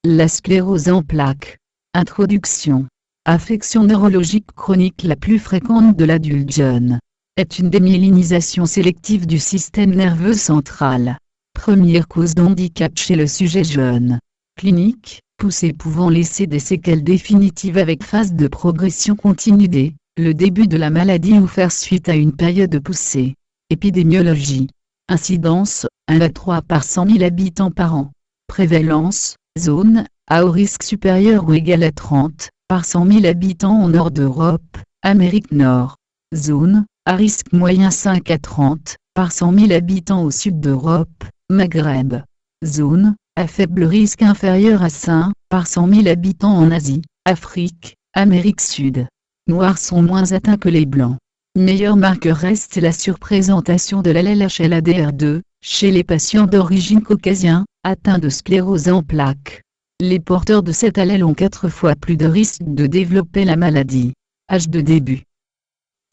La sclérose en plaques. Introduction. Affection neurologique chronique la plus fréquente de l'adulte jeune. Est une démyélinisation sélective du système nerveux central. Première cause d'handicap chez le sujet jeune. Clinique, poussée pouvant laisser des séquelles définitives avec phase de progression continue dès le début de la maladie ou faire suite à une période de poussée. Épidémiologie. Incidence, 1 à 3 par 100 000 habitants par an. Prévalence, zone, à haut risque supérieur ou égal à 30 par 100 000 habitants en nord d'Europe, Amérique Nord. Zone, à risque moyen 5 à 30 par 100 000 habitants au sud d'Europe, Maghreb. Zone, à faible risque inférieur à 5 par 100 000 habitants en Asie, Afrique, Amérique Sud. Noirs sont moins atteints que les blancs. Meilleur marqueur reste la surprésentation de l'allèle HLA-DR2, chez les patients d'origine caucasienne, atteints de sclérose en plaques. Les porteurs de cet allèle ont 4 fois plus de risque de développer la maladie. Âge de début.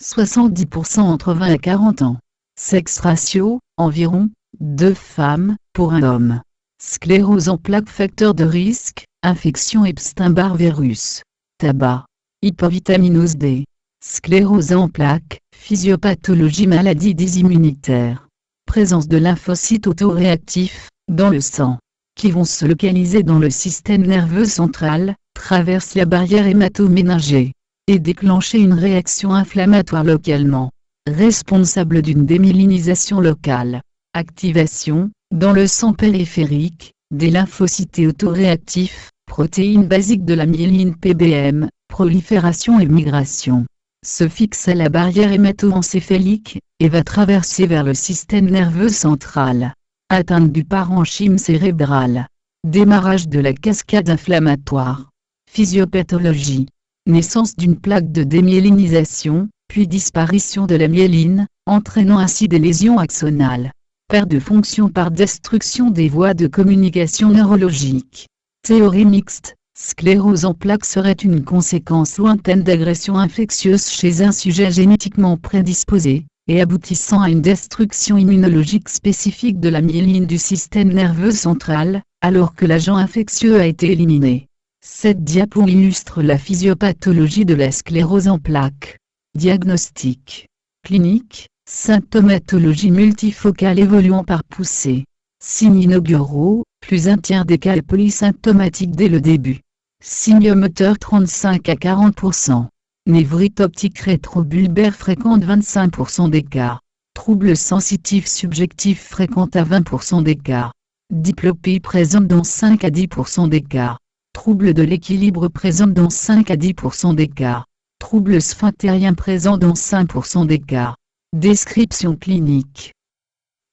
70% entre 20 et 40 ans. Sexe ratio, environ 2 femmes pour un homme. Sclérose en plaques facteur de risque, infection Epstein-Barr virus. Tabac. Hypovitaminose D. Sclérose en plaques, physiopathologie maladie des immunitaires. Présence de lymphocytes autoréactifs, dans le sang, qui vont se localiser dans le système nerveux central, traversent la barrière hémato-méningée, et déclencher une réaction inflammatoire localement, responsable d'une démyélinisation locale. Activation, dans le sang périphérique, des lymphocytes autoréactifs, protéines basiques de la myéline PBM, prolifération et migration. Se fixe à la barrière hémato-encéphalique, et va traverser vers le système nerveux central. Atteinte du parenchyme cérébral. Démarrage de la cascade inflammatoire. Physiopathologie. Naissance d'une plaque de démyélinisation, puis disparition de la myéline, entraînant ainsi des lésions axonales. Perte de fonction par destruction des voies de communication neurologique. Théorie mixte. Sclérose en plaques serait une conséquence lointaine d'agressions infectieuses chez un sujet génétiquement prédisposé, et aboutissant à une destruction immunologique spécifique de la myéline du système nerveux central, alors que l'agent infectieux a été éliminé. Cette diapo illustre la physiopathologie de la sclérose en plaques. Diagnostic. Clinique, symptomatologie multifocale évoluant par poussée. Signes inauguraux, plus un tiers des cas polysymptomatiques dès le début. Signes moteurs 35 à 40%. Névrite optique rétrobulbaire fréquente 25% des cas. Troubles sensitifs subjectifs fréquentes à 20% des cas. Diplopie présente dans 5 à 10% des cas. Troubles de l'équilibre présente dans 5 à 10% des cas. Troubles sphinctériens présents dans 5% des cas. Description clinique.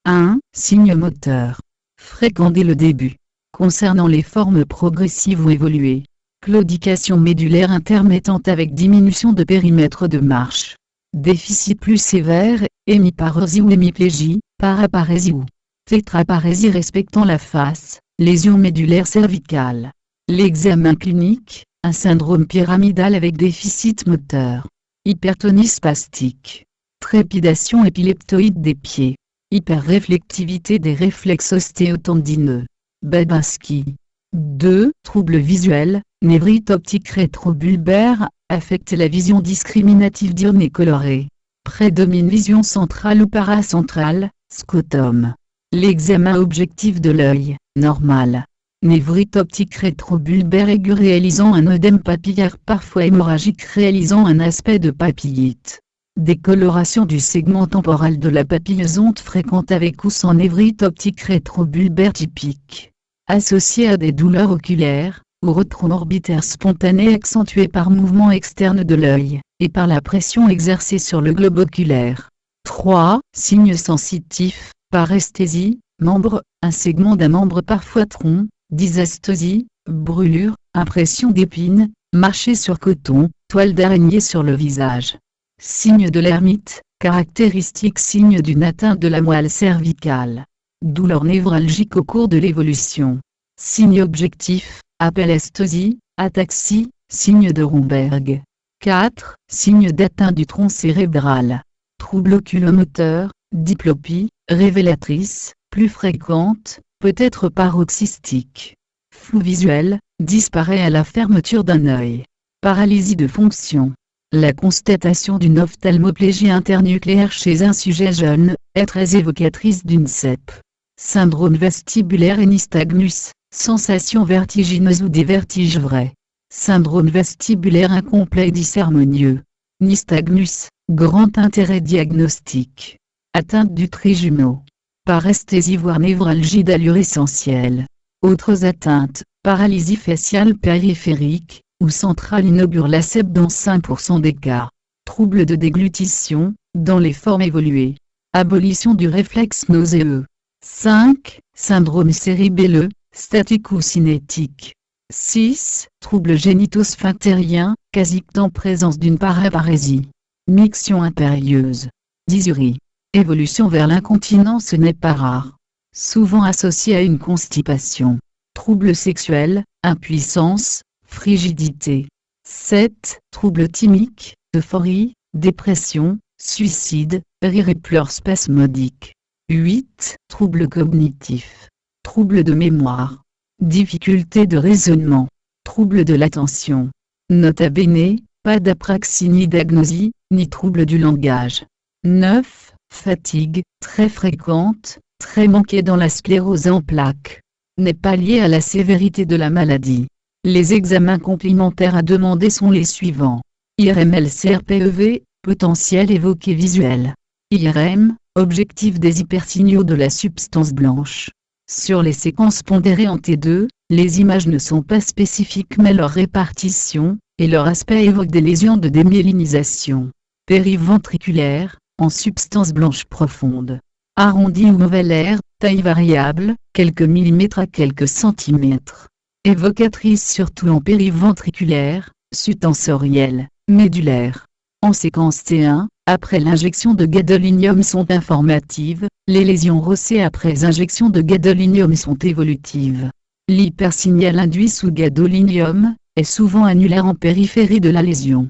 1. Signes moteurs. Fréquents dès le début. Concernant les formes progressives ou évoluées. Claudication médulaire intermittente avec diminution de périmètre de marche. Déficit plus sévère, hémiparésie ou hémiplégie, paraparésie ou tétraparésie respectant la face, lésion médulaire cervicale. L'examen clinique, un syndrome pyramidal avec déficit moteur. Hypertonie spastique. Trépidation épileptoïde des pieds. Hyperréflectivité des réflexes ostéotendineux. Babinski. 2. Troubles visuels, névrite optique rétrobulbaire, affecte la vision discriminative diurne et colorée. Prédomine vision centrale ou paracentrale, scotum. L'examen objectif de l'œil, normal. Névrite optique rétrobulbaire aiguë réalisant un œdème papillaire parfois hémorragique réalisant un aspect de papillite. Décoloration du segment temporal de la papille zonte fréquente avec ou sans névrite optique rétrobulbaire typique. Associée à des douleurs oculaires, ou rétro-orbitaires spontanées accentuées par mouvement externe de l'œil, et par la pression exercée sur le globe oculaire. 3. Signes sensitifs, paresthésie, membre, un segment d'un membre parfois tronc, dysastosie, brûlure, impression d'épine, marcher sur coton, toile d'araignée sur le visage. Signe de l'hermite, caractéristique signe d'une atteinte de la moelle cervicale. Douleur névralgique au cours de l'évolution. Signe objectif, apellestosie, ataxie, signe de Romberg. 4. Signe d'atteinte du tronc cérébral. Troubles oculomoteurs, diplopie, révélatrice, plus fréquente, peut être paroxystique. Flou visuel, disparaît à la fermeture d'un œil. Paralysie de fonction. La constatation d'une ophtalmoplégie internucléaire chez un sujet jeune est très évocatrice d'une CEP. Syndrome vestibulaire et nystagmus, sensation vertigineuse ou des vertiges vrais. Syndrome vestibulaire incomplet et disharmonieux. Nystagmus, grand intérêt diagnostique. Atteinte du trijumeau. Paresthésie voire névralgie d'allure essentielle. Autres atteintes, paralysie faciale périphérique ou centrale inaugure la CEP dans 5% des cas. Troubles de déglutition, dans les formes évoluées. Abolition du réflexe nauséeux. 5. Syndrome cérébelleux, statique ou cinétique. 6. Troubles génito-sphinctériens, quasi en présence d'une paraparésie. Miction impérieuse. Dysurie. Évolution vers l'incontinence n'est pas rare. Souvent associée à une constipation. Troubles sexuels, impuissance, frigidité. 7. Troubles thymiques, euphorie, dépression, suicide, rire et pleurs spasmodiques. 8. Troubles cognitifs. Troubles de mémoire. Difficultés de raisonnement. Troubles de l'attention. Nota bene, pas d'apraxie ni d'agnosie, ni troubles du langage. 9. Fatigue, très fréquente, très manquée dans la sclérose en plaques. N'est pas liée à la sévérité de la maladie. Les examens complémentaires à demander sont les suivants. IRM-LCRPEV, potentiel évoqué visuel. IRM, objectif des hypersignaux de la substance blanche. Sur les séquences pondérées en T2, les images ne sont pas spécifiques mais leur répartition et leur aspect évoquent des lésions de démyélinisation. Périventriculaire, en substance blanche profonde. Arrondi ou ovallaire, taille variable, quelques millimètres à quelques centimètres. Évocatrice surtout en périventriculaire, sutensorielle, médulaire. En séquence T1, après l'injection de gadolinium sont informatives, les lésions rossées après injection de gadolinium sont évolutives. L'hypersignal induit sous gadolinium est souvent annulaire en périphérie de la lésion.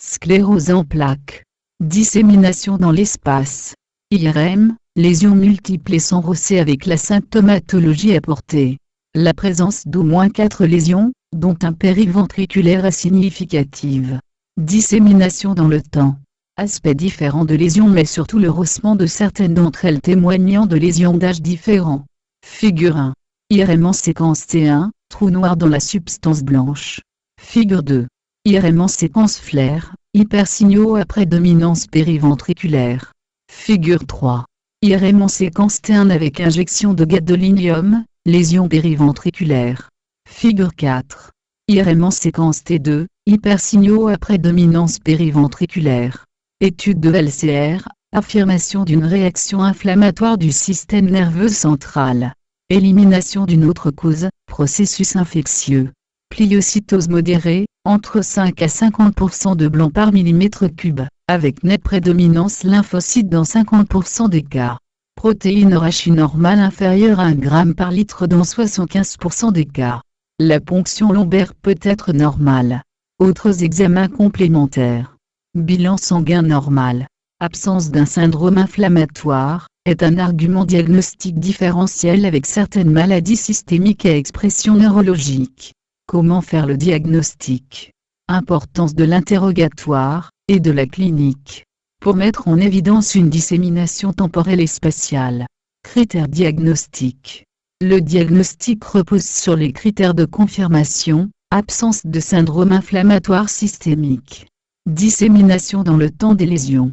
Sclérose en plaques. Dissémination dans l'espace. IRM, lésions multiples et sans rossées avec la symptomatologie apportée. La présence d'au moins 4 lésions, dont un périventriculaire est significative. Dissémination dans le temps. Aspect différent de lésions mais surtout le rossement de certaines d'entre elles témoignant de lésions d'âge différents. Figure 1. IRM en séquence T1, trou noir dans la substance blanche. Figure 2. IRM en séquence flair, hypersignaux après dominance périventriculaire. Figure 3. IRM en séquence T1 avec injection de gadolinium, lésion périventriculaire. Figure 4. IRM en séquence T2, hypersignaux après dominance périventriculaire. Étude de LCR, affirmation d'une réaction inflammatoire du système nerveux central. Élimination d'une autre cause, processus infectieux. Pliocytose modérée, entre 5 à 50% de blanc par millimètre cube, avec nette prédominance lymphocyte dans 50% des cas. Protéine Rh normale inférieure à 1 g par litre dans 75% des cas. La ponction lombaire peut être normale. Autres examens complémentaires. Bilan sanguin normal. Absence d'un syndrome inflammatoire, est un argument diagnostique différentiel avec certaines maladies systémiques à expression neurologique. Comment faire le diagnostic? Importance de l'interrogatoire, et de la clinique. Pour mettre en évidence une dissémination temporelle et spatiale. Critères diagnostiques. Le diagnostic repose sur les critères de confirmation, absence de syndrome inflammatoire systémique. Dissémination dans le temps des lésions.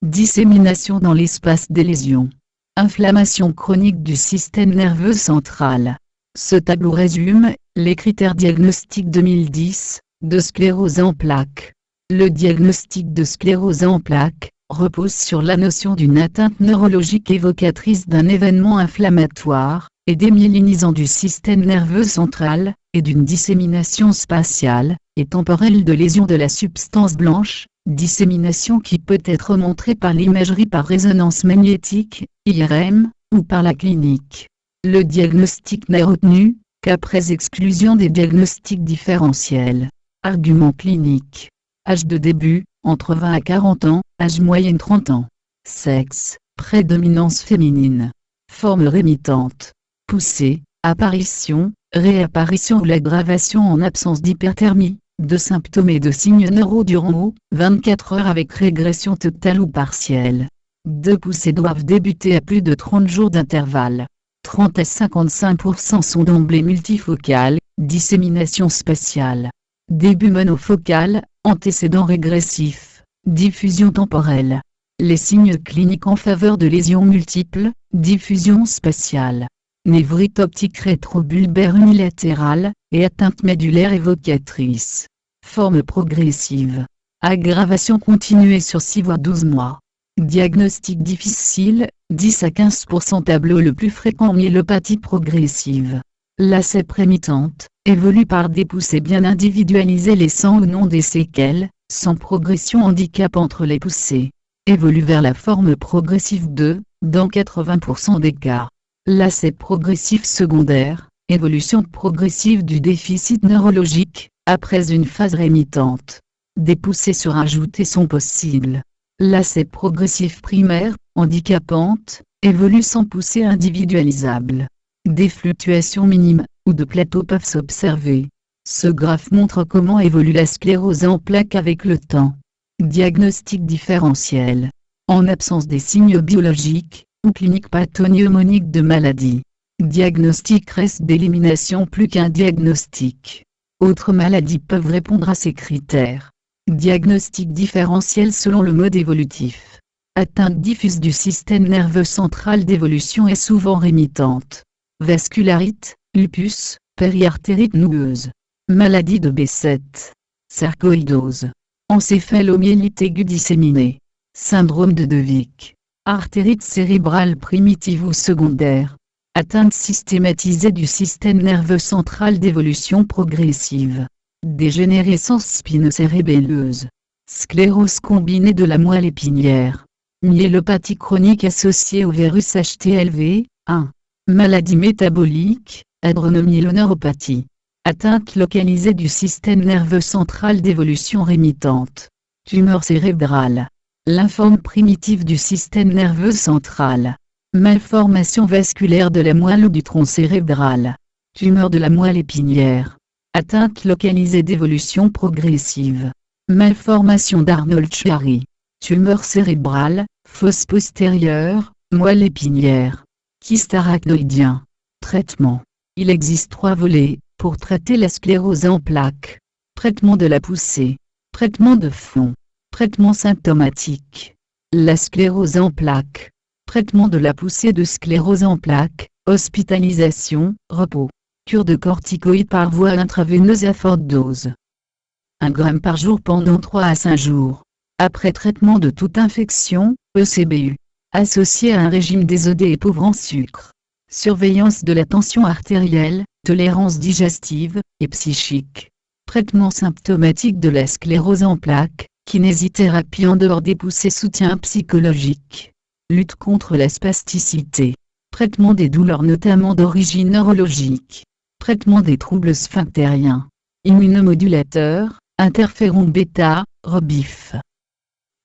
Dissémination dans l'espace des lésions. Inflammation chronique du système nerveux central. Ce tableau résume les critères diagnostiques 2010 de sclérose en plaques. Le diagnostic de sclérose en plaques repose sur la notion d'une atteinte neurologique évocatrice d'un événement inflammatoire et démyélinisant du système nerveux central, et d'une dissémination spatiale et temporelle de lésions de la substance blanche, dissémination qui peut être montrée par l'imagerie par résonance magnétique, IRM, ou par la clinique. Le diagnostic n'est retenu qu'après exclusion des diagnostics différentiels. Argument clinique. Âge de début, entre 20 à 40 ans, âge moyenne 30 ans. Sexe, prédominance féminine. Forme rémitante. Poussée, apparition, Réapparition ou l'aggravation en absence d'hyperthermie, de symptômes et de signes neuro durant 24 heures avec régression totale ou partielle. 2 poussées doivent débuter à plus de 30 jours d'intervalle. 30 à 55% sont d'emblée multifocales, dissémination spatiale. Début monofocal, antécédent régressif, diffusion temporelle. Les signes cliniques en faveur de lésions multiples, diffusion spatiale. Névrite optique rétrobulbaire unilatérale, et atteinte médulaire évocatrice. Forme progressive. Aggravation continuée sur 6 voire 12 mois. Diagnostic difficile, 10 à 15% tableau le plus fréquent myélopathie progressive. L'ACEP rémitante, évolue par des poussées bien individualisées laissant ou non des séquelles, sans progression handicap entre les poussées. Évolue vers la forme progressive 2, dans 80% des cas. L'ACEP progressif secondaire, évolution progressive du déficit neurologique, après une phase rémitante. Des poussées surajoutées sont possibles. L'ACEP progressif primaire, handicapante, évolue sans poussée individualisable. Des fluctuations minimes, ou de plateaux peuvent s'observer. Ce graphe montre comment évolue la sclérose en plaques avec le temps. Diagnostic différentiel. En absence des signes biologiques, ou cliniques pathognomoniques de maladie. Diagnostic reste d'élimination plus qu'un diagnostic. Autres maladies peuvent répondre à ces critères. Diagnostic différentiel selon le mode évolutif. Atteinte diffuse du système nerveux central d'évolution est souvent rémitante. Vascularite, lupus, périartérite noueuse. Maladie de B7. Sarcoïdose. Encéphalomyélite aiguë disséminée. Syndrome de Devic. Artérite cérébrale primitive ou secondaire. Atteinte systématisée du système nerveux central d'évolution progressive. Dégénérescence spinocérébelleuse. Sclérose combinée de la moelle épinière. Myélopathie chronique associée au virus HTLV, 1. Maladie métabolique, adrénomyéloneuropathie. Atteinte localisée du système nerveux central d'évolution rémitante. Tumeur cérébrale. Lymphome primitif du système nerveux central. Malformation vasculaire de la moelle ou du tronc cérébral. Tumeur de la moelle épinière. Atteinte localisée d'évolution progressive. Malformation d'Arnold-Chiari. Tumeur cérébrale, fosse postérieure, moelle épinière. Kyste arachnoïdien. Traitement. Il existe 3 volets pour traiter la sclérose en plaques. Traitement de la poussée. Traitement de fond. Traitement symptomatique. La sclérose en plaques. Traitement de la poussée de sclérose en plaques, hospitalisation, repos. Cure de corticoïdes par voie intraveineuse à forte dose. 1 g par jour pendant 3 à 5 jours. Après traitement de toute infection, ECBU. Associé à un régime désodé et pauvre en sucre. Surveillance de la tension artérielle, tolérance digestive, et psychique. Traitement symptomatique de la sclérose en plaques, kinésithérapie en dehors des poussées, soutien psychologique. Lutte contre la spasticité. Traitement des douleurs notamment d'origine neurologique. Traitement des troubles sphinctériens. Immunomodulateur, interféron bêta, RBIF.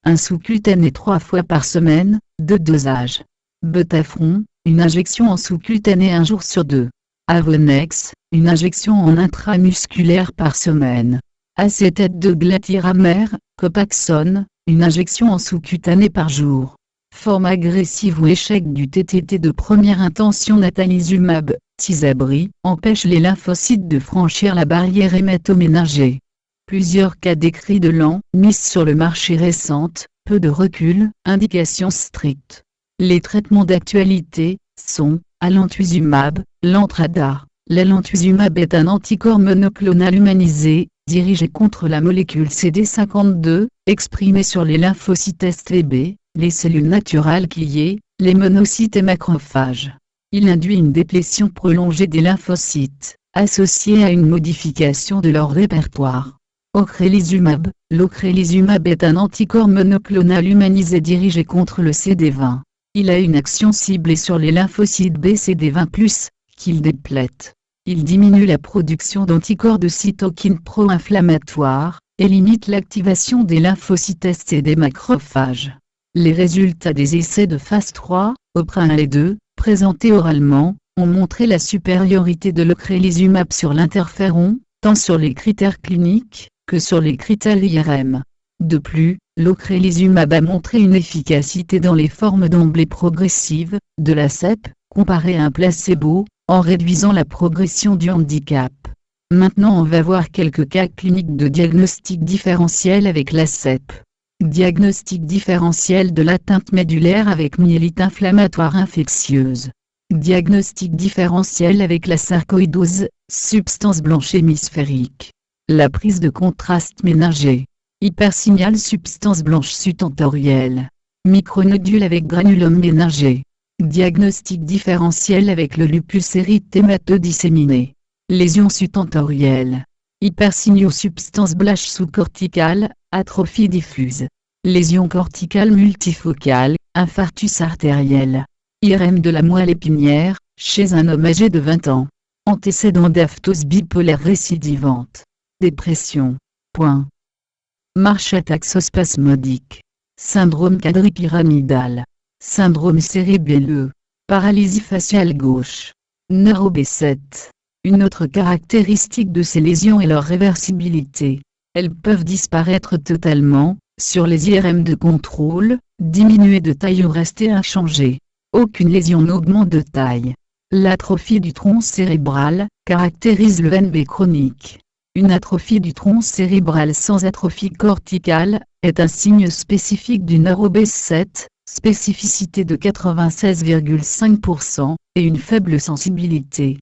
Un sous-cutané 3 fois par semaine, 2 dosages. Betafron, une injection en sous-cutané 1 jour sur 2. Avonex, une injection en intramusculaire par semaine. Acétate de glatiramer, Copaxone, une injection en sous-cutané par jour. Forme agressive ou échec du TTT de première intention natalizumab, Tysabri, empêche les lymphocytes de franchir la barrière hématoménagée. Plusieurs cas décrits de mise sur le marché récente, peu de recul, indications strictes. Les traitements d'actualité sont alentuzumab, Lantrada. L'alentuzumab est un anticorps monoclonal humanisé, dirigé contre la molécule CD52, exprimée sur les lymphocytes STB, les cellules naturelles qui y est, les monocytes et macrophages. Il induit une déplétion prolongée des lymphocytes, associée à une modification de leur répertoire. Ocrelizumab. L'ocrelizumab est un anticorps monoclonal humanisé dirigé contre le CD20. Il a une action ciblée sur les lymphocytes BCD20+, qu'il déplète. Il diminue la production d'anticorps de cytokines pro-inflammatoires, et limite l'activation des lymphocytes ST et des macrophages. Les résultats des essais de phase 3, OPRA 1 et 2, présentés oralement, ont montré la supériorité de l'ocrelizumab sur l'interféron, tant sur les critères cliniques, que sur les critères IRM. De plus, l'ocrelizumab a montré une efficacité dans les formes d'emblée progressives, de la CEP, comparée à un placebo, en réduisant la progression du handicap. Maintenant on va voir quelques cas cliniques de diagnostic différentiel avec la CEP. Diagnostic différentiel de l'atteinte médulaire avec myélite inflammatoire infectieuse. Diagnostic différentiel avec la sarcoïdose, substance blanche hémisphérique. La prise de contraste ménagé. Hypersignal substance blanche sutentorielle. Micronodule avec granulome ménagé. Diagnostic différentiel avec le lupus érythémateux disséminé. Lésion sutentorielle. Hypersignaux substance blanche sous-corticale, atrophie diffuse. Lésion corticale multifocale, infarctus artériel. IRM de la moelle épinière, chez un homme âgé de 20 ans. Antécédent d'aphthose bipolaire récidivante. Dépression. Point. Marche ataxospasmodique. Syndrome quadripyramidal. Syndrome cérébelleux. Paralysie faciale gauche. Neuro-B7. Une autre caractéristique de ces lésions est leur réversibilité. Elles peuvent disparaître totalement, sur les IRM de contrôle, diminuer de taille ou rester inchangées. Aucune lésion n'augmente de taille. L'atrophie du tronc cérébral caractérise le VNB chronique. Une atrophie du tronc cérébral sans atrophie corticale est un signe spécifique du neuro-B7, spécificité de 96,5% et une faible sensibilité.